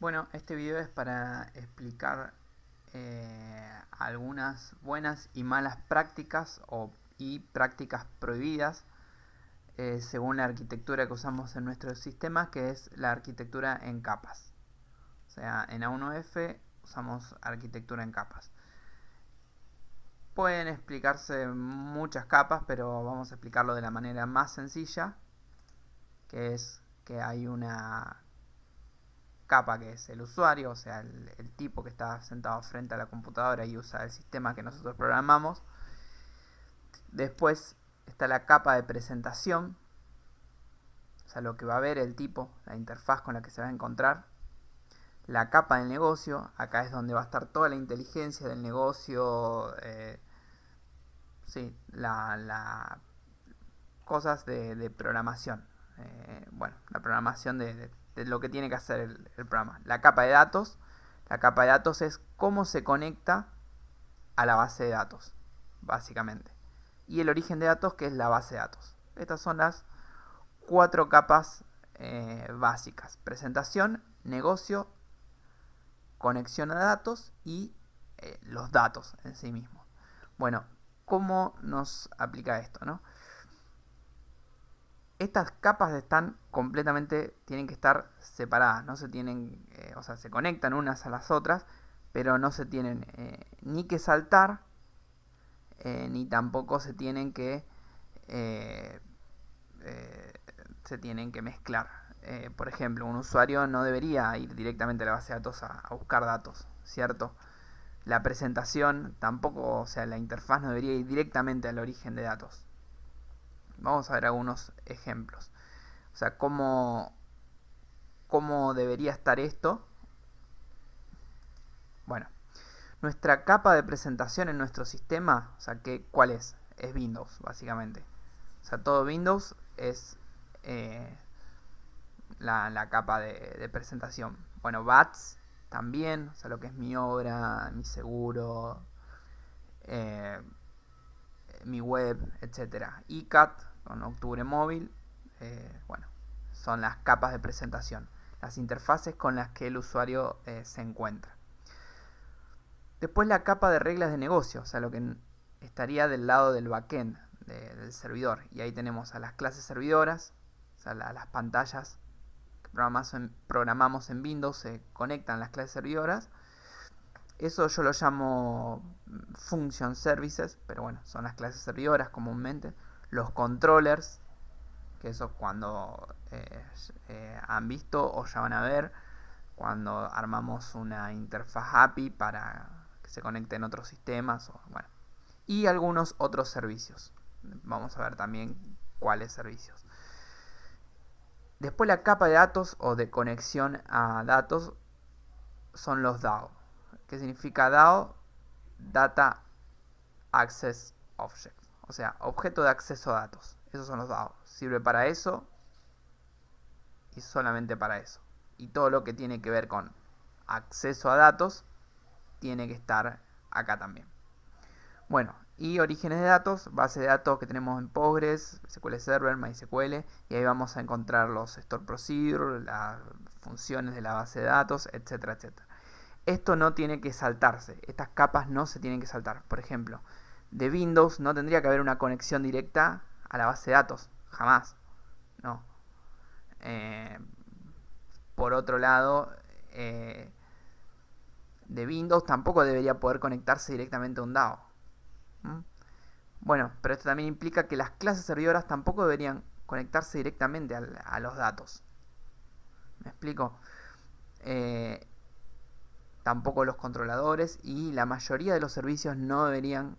Bueno, este video es para explicar algunas buenas y malas prácticas y prácticas prohibidas según la arquitectura que usamos en nuestro sistema, que es la arquitectura en capas. O sea, en A1F usamos arquitectura en capas. Pueden explicarse muchas capas, pero vamos a explicarlo de la manera más sencilla, que es que hay una capa que es el usuario, o sea, el tipo que está sentado frente a la computadora y usa el sistema que nosotros programamos. Después está la capa de presentación, o sea, lo que va a ver el tipo, la interfaz con la que se va a encontrar. La capa del negocio, acá es donde va a estar toda la inteligencia del negocio, la cosas de programación. La programación de lo que tiene que hacer el programa. La capa de datos. La capa de datos es cómo se conecta a la base de datos, básicamente. Y el origen de datos, que es la base de datos. Estas son las 4 capas básicas. Presentación, negocio, conexión a datos y los datos en sí mismos. Bueno, ¿cómo nos aplica esto, no? Estas capas tienen que estar separadas, no se tienen, se conectan unas a las otras, pero no se tienen ni que saltar, ni tampoco eh, se tienen que mezclar. Por ejemplo, un usuario no debería ir directamente a la base de datos a buscar datos, ¿cierto? La presentación tampoco, o sea, la interfaz no debería ir directamente al origen de datos. Vamos a ver algunos ejemplos. O sea, cómo debería estar esto. Bueno, nuestra capa de presentación en nuestro sistema, o sea, ¿cuál es? Es Windows, básicamente. O sea, todo Windows es la capa de presentación. Bueno, BATS también, o sea, lo que es mi obra, mi seguro, eh, mi web, etcétera. ICAT con Octubre Móvil, son las capas de presentación, las interfaces con las que el usuario se encuentra. Después la capa de reglas de negocio, o sea, lo que estaría del lado del backend del servidor. Y ahí tenemos a las clases servidoras, o sea, las pantallas que programamos en Windows, se conectan a las clases servidoras. Eso yo lo llamo function services, pero bueno, son las clases servidoras comúnmente. Los controllers, que eso cuando han visto o ya van a ver, cuando armamos una interfaz API para que se conecte en otros sistemas. Y algunos otros servicios. Vamos a ver también cuáles servicios. Después la capa de datos o de conexión a datos son los DAO. ¿Qué significa DAO? Data Access Object. O sea, objeto de acceso a datos. Esos son los DAO. Sirve para eso y solamente para eso. Y todo lo que tiene que ver con acceso a datos tiene que estar acá también. Bueno, y orígenes de datos, base de datos que tenemos en Postgres, SQL Server, MySQL, y ahí vamos a encontrar los store procedure, las funciones de la base de datos, etcétera, etcétera. Esto no tiene que saltarse, estas capas no se tienen que saltar. Por ejemplo, de Windows no tendría que haber una conexión directa a la base de datos, jamás. No. Por otro lado, de Windows tampoco debería poder conectarse directamente a un DAO. Bueno, pero esto también implica que las clases servidoras tampoco deberían conectarse directamente a los datos. ¿Me explico? Tampoco los controladores, y la mayoría de los servicios no deberían,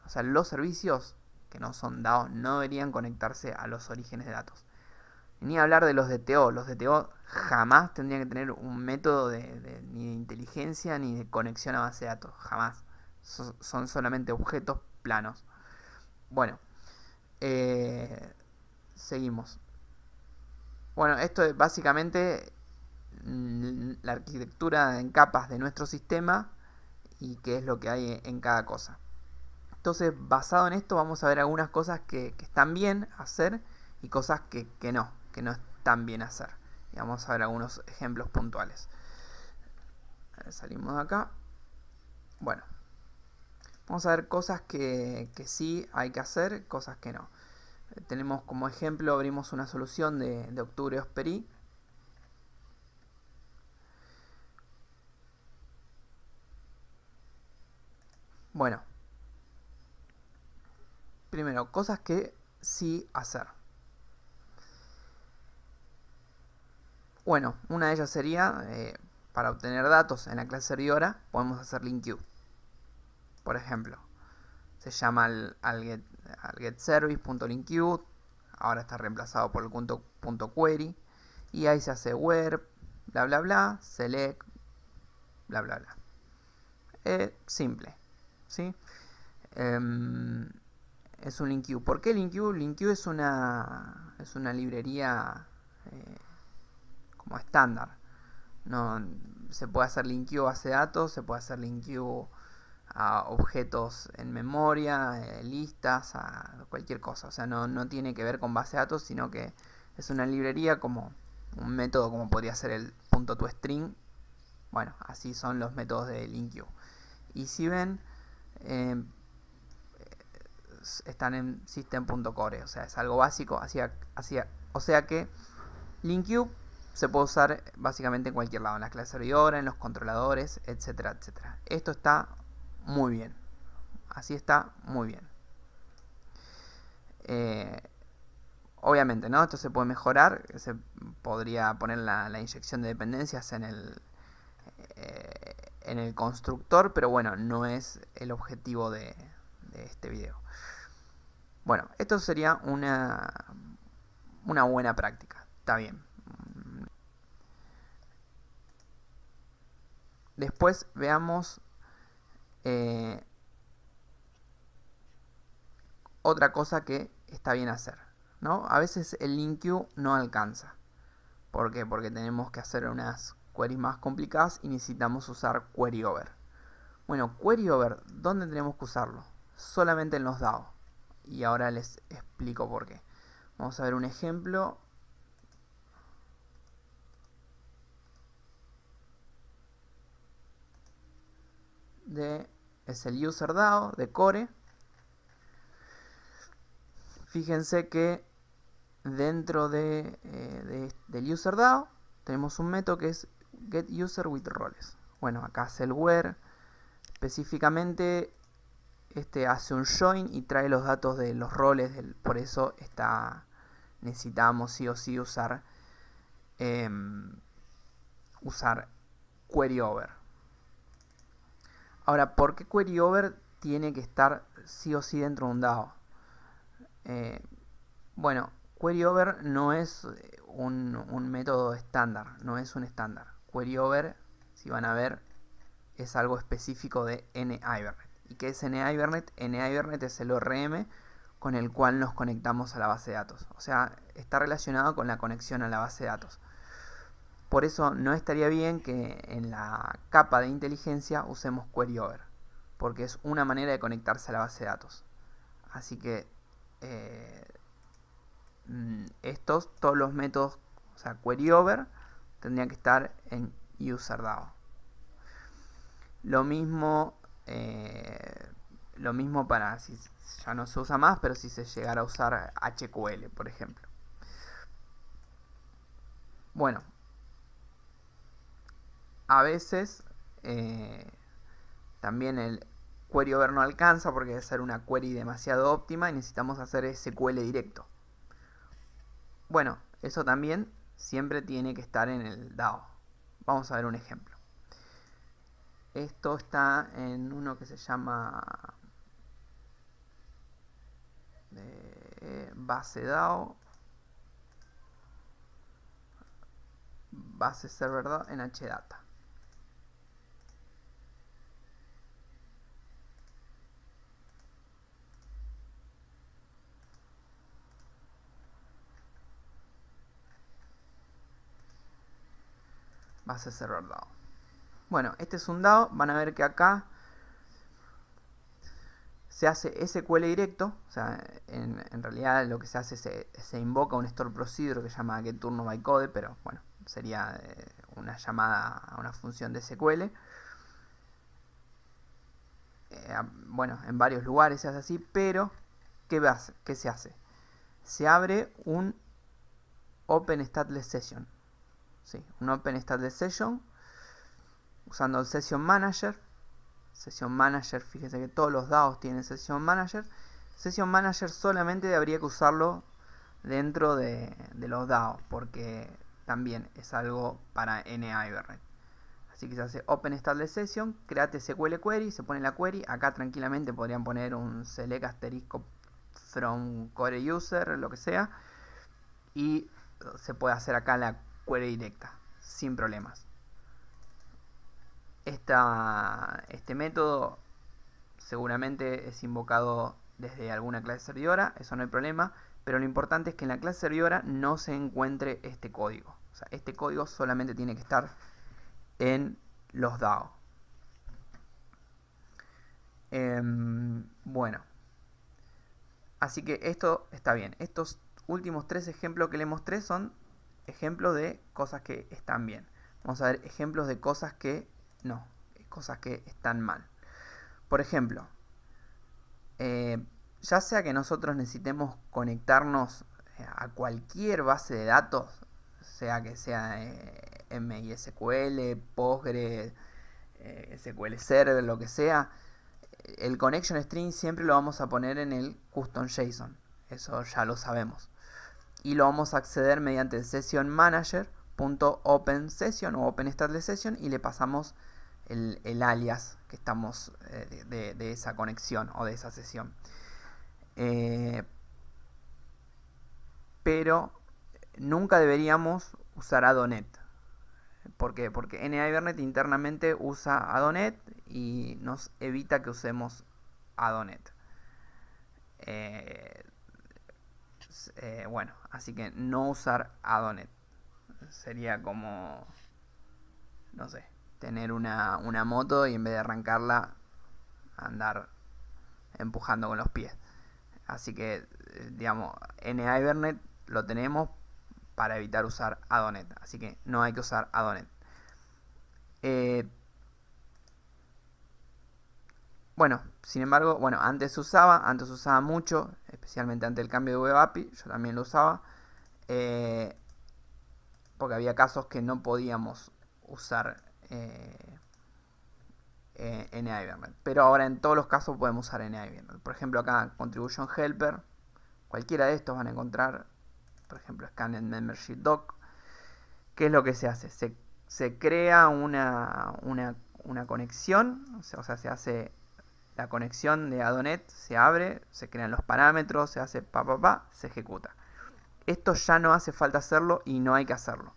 o sea, los servicios que no son DAO no deberían conectarse a los orígenes de datos. Ni hablar de los DTO. Los DTO jamás tendrían que tener un método ni de inteligencia ni de conexión a base de datos. Jamás. Son solamente objetos planos. Bueno, seguimos. Bueno, esto es básicamente la arquitectura en capas de nuestro sistema y qué es lo que hay en cada cosa. Entonces, basado en esto, vamos a ver algunas cosas que están bien hacer y cosas que no están bien hacer. Y vamos a ver algunos ejemplos puntuales. salimos de acá. Bueno, vamos a ver cosas que sí hay que hacer, cosas que no. Tenemos como ejemplo, abrimos una solución de Octubre Osprey. Bueno, primero, cosas que sí hacer. Bueno, una de ellas sería, para obtener datos en la clase servidora, podemos hacer link queue. Por ejemplo, se llama al getService.linkQueue, ahora está reemplazado por el punto query, y ahí se hace where, bla bla bla, select, bla bla bla. Simple, ¿sí? Es un link queue. ¿Por qué link queue? Link queue es una librería como estándar. No, se puede hacer link queue a base de datos, se puede hacer link queue a objetos en memoria, listas, a cualquier cosa. O sea, no tiene que ver con base de datos, sino que es una librería como un método como podría ser el .toString. Bueno, así son los métodos de link queue. Y si ven, están en system.core, o sea, es algo básico, o sea que link queue se puede usar básicamente en cualquier lado, en la clase servidora, en los controladores, etcétera, etcétera. Esto está muy bien, así está muy bien. Obviamente, ¿no? Esto se puede mejorar, se podría poner la inyección de dependencias en el constructor, pero bueno, no es el objetivo de este video. Bueno, esto sería una buena práctica, está bien. Después veamos otra cosa que está bien hacer, ¿no? A veces el link queue no alcanza. ¿Por qué? Porque tenemos que hacer unas queries más complicadas y necesitamos usar query over. Bueno, query over, ¿dónde tenemos que usarlo? Solamente en los DAO. Y ahora les explico por qué. Vamos a ver un ejemplo. Es el user DAO de Core. Fíjense que dentro del user DAO tenemos un método que es getUserWithRoles. Bueno, acá hace el where. Específicamente hace un join y trae los datos de los roles, por eso necesitamos sí o sí usar query over. Ahora, ¿por qué query over tiene que estar sí o sí dentro de un DAO? Bueno, query over no es un método estándar, no es un estándar. Query over, si van a ver, es algo específico de NIbernet. ¿Y qué es NIbernet? NIbernet es el ORM con el cual nos conectamos a la base de datos. O sea, está relacionado con la conexión a la base de datos. Por eso no estaría bien que en la capa de inteligencia usemos query over, porque es una manera de conectarse a la base de datos. Así que todos los métodos, o sea, query over, tendrían que estar en userDAO. Lo mismo para si ya no se usa más, pero si se llegara a usar HQL, por ejemplo. Bueno, a veces también el query over no alcanza porque debe ser una query demasiado óptima y necesitamos hacer SQL directo. Bueno, eso también siempre tiene que estar en el DAO. Vamos a ver un ejemplo. Esto está en uno que se llama base DAO, base server DAO en HData. Base server DAO. Bueno, este es un DAO. Van a ver que acá se hace SQL directo. O sea, en realidad lo que se hace se invoca un store procedure que se llama getTurnoByCode, pero bueno, sería una llamada a una función de SQL. Bueno, en varios lugares se hace así, pero ¿qué se hace? Se abre un Open Stateless Session. Sí, un Open Stateless Session usando el Session Manager. Session Manager, fíjense que todos los DAOs tienen Session Manager. Session Manager solamente habría que usarlo dentro de los DAOs, porque también es algo para NIBernet. Así que se hace Open Stateless Session, create SQL Query, se pone la query. Acá tranquilamente podrían poner un select asterisco from core user, lo que sea, y se puede hacer acá la query directa, sin problemas. Este método seguramente es invocado desde alguna clase servidora, eso no hay problema, pero lo importante es que en la clase servidora no se encuentre este código. O sea, este código solamente tiene que estar en los DAO. Bueno, así que esto está bien. Estos últimos 3 ejemplos que le mostré son ejemplos de cosas que están bien. Vamos a ver ejemplos de cosas que no, cosas que están mal. Por ejemplo, ya sea que nosotros necesitemos conectarnos a cualquier base de datos, sea que sea MySQL, Postgre, SQL Server, lo que sea, el connection string siempre lo vamos a poner en el custom JSON. Eso ya lo sabemos. Y lo vamos a acceder mediante el session manager.openSession o OpenStatelessSession y le pasamos el alias que estamos de esa conexión o de esa sesión. Pero nunca deberíamos usar Adonet. ¿Por qué? Porque NIBernet internamente usa Adonet y nos evita que usemos Adonet. Bueno, así que no usar Adonet. Sería como, no sé, tener una moto y en vez de arrancarla, andar empujando con los pies. Así que, digamos, NIBernet lo tenemos para evitar usar Adonet. Así que no hay que usar Adonet. Bueno, sin embargo, bueno, antes se usaba mucho, especialmente ante el cambio de Web API, yo también lo usaba, porque había casos que no podíamos usar NIBernet. Pero ahora en todos los casos podemos usar NIBernet. Por ejemplo, acá Contribution Helper, cualquiera de estos van a encontrar, por ejemplo, Scanned Membership Doc. ¿Qué es lo que se hace? Se crea una conexión, o sea, se hace la conexión de Adonet, se abre, se crean los parámetros, se hace se ejecuta. Esto ya no hace falta hacerlo y no hay que hacerlo.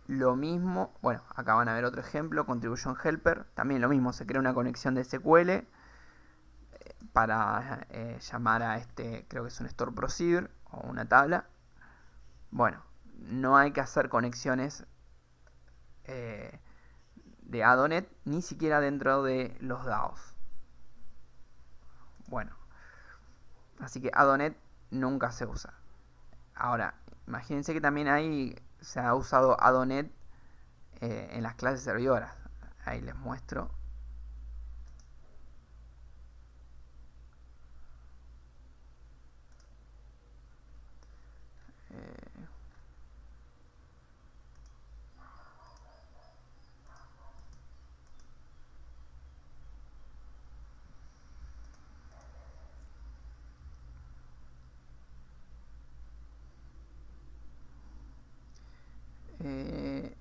Lo mismo, bueno, acá van a ver otro ejemplo, Contribution Helper, también lo mismo, se crea una conexión de SQL para llamar a este, creo que es un store procedure o una tabla. Bueno, no hay que hacer conexiones de Adonet ni siquiera dentro de los DAOs. Bueno, así que Adonet nunca se usa. Ahora, imagínense que también ahí se ha usado Adonet en las clases servidoras. Ahí les muestro.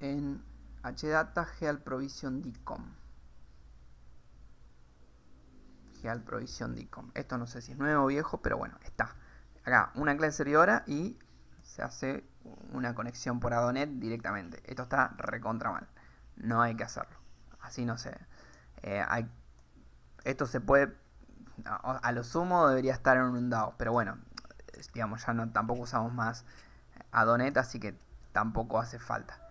En HData Heal Provision DCOM. Heal Provision DCOM. Esto no sé si es nuevo o viejo, pero bueno, está. Acá una clase servidora y se hace una conexión por Adonet directamente. Esto está recontra mal. No hay que hacerlo. Así no sé. Esto se puede. A lo sumo debería estar en un DAO. Pero bueno, digamos, ya no, tampoco usamos más Adonet, así que tampoco hace falta.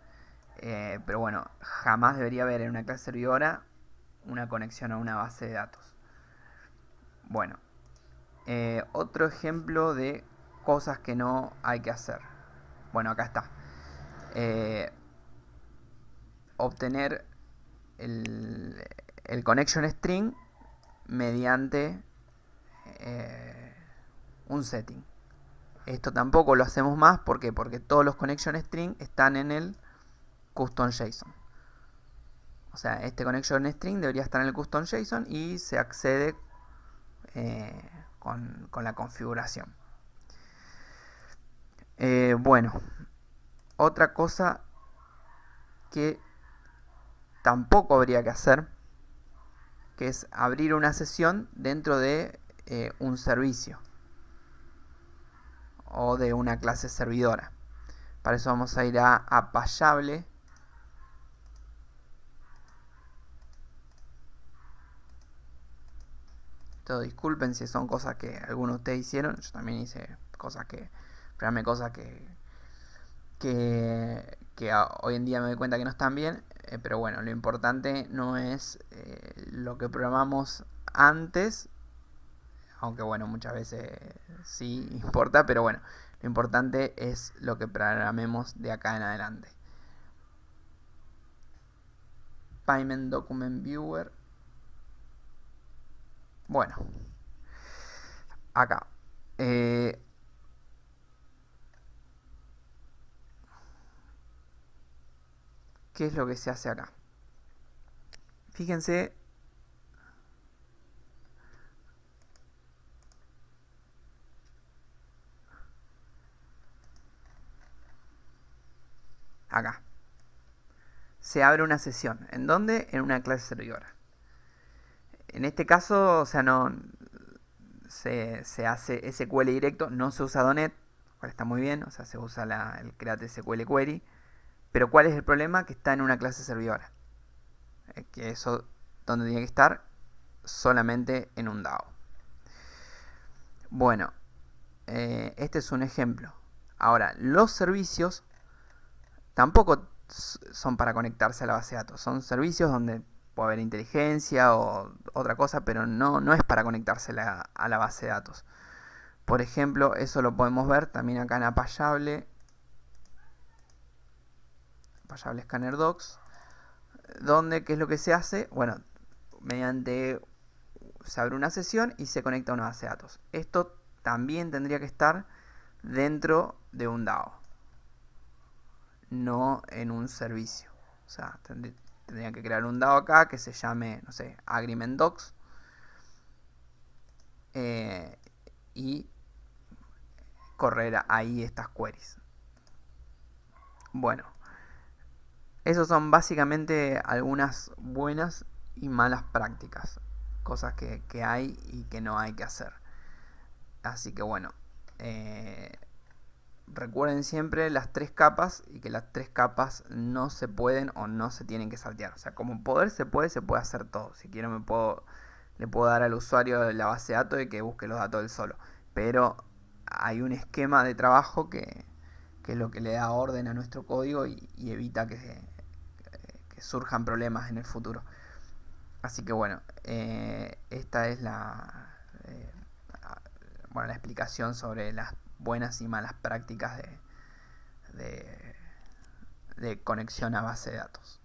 Pero bueno, jamás debería haber en una clase servidora una conexión a una base de datos. Bueno, otro ejemplo de cosas que no hay que hacer. Bueno, acá está. obtener el connection string mediante un setting. Esto tampoco lo hacemos más, ¿por qué? Porque todos los connection string están en el custom JSON. O sea, este connection string debería estar en el custom JSON y se accede con la configuración. Bueno, otra cosa que tampoco habría que hacer, que es abrir una sesión dentro de un servicio o de una clase servidora. Para eso vamos a ir a Appallable. Todo, disculpen si son cosas que algunos de ustedes hicieron. Yo también hice cosas que hoy en día me doy cuenta que no están bien. Pero bueno, lo importante no es lo que programamos antes, aunque bueno, muchas veces sí importa, pero bueno, lo importante es lo que programemos de acá en adelante. Payment Document Viewer. Bueno, acá. ¿Qué es lo que se hace acá? Fíjense. Acá. Se abre una sesión. ¿En dónde? En una clase servidora. En este caso, o sea, no se hace SQL directo, no se usa .NET, lo cual está muy bien, o sea, se usa el Create SQL Query. Pero ¿cuál es el problema? Que está en una clase servidora. Que eso, donde tiene que estar, solamente en un DAO. Bueno, este es un ejemplo. Ahora, los servicios tampoco son para conectarse a la base de datos. Son servicios donde puede haber inteligencia o otra cosa, pero no es para conectarse a la base de datos. Por ejemplo, eso lo podemos ver también acá en Appallable Scanner Docs, donde, ¿qué es lo que se hace? Bueno, se abre una sesión y se conecta a una base de datos. Esto también tendría que estar dentro de un DAO, no en un servicio. O sea, tendría que crear un DAO acá que se llame, no sé, Agreement Docs, y correr ahí estas queries. Bueno, esos son básicamente algunas buenas y malas prácticas, cosas que hay y que no hay que hacer. Así que bueno, recuerden siempre las 3 capas y que las 3 capas no se pueden o no se tienen que saltear. O sea, como poder se puede hacer todo. Si quiero le puedo dar al usuario la base de datos y que busque los datos él solo. Pero hay un esquema de trabajo que es lo que le da orden a nuestro código y evita que surjan problemas en el futuro. Así que bueno, esta es la explicación sobre las buenas y malas prácticas de conexión a base de datos.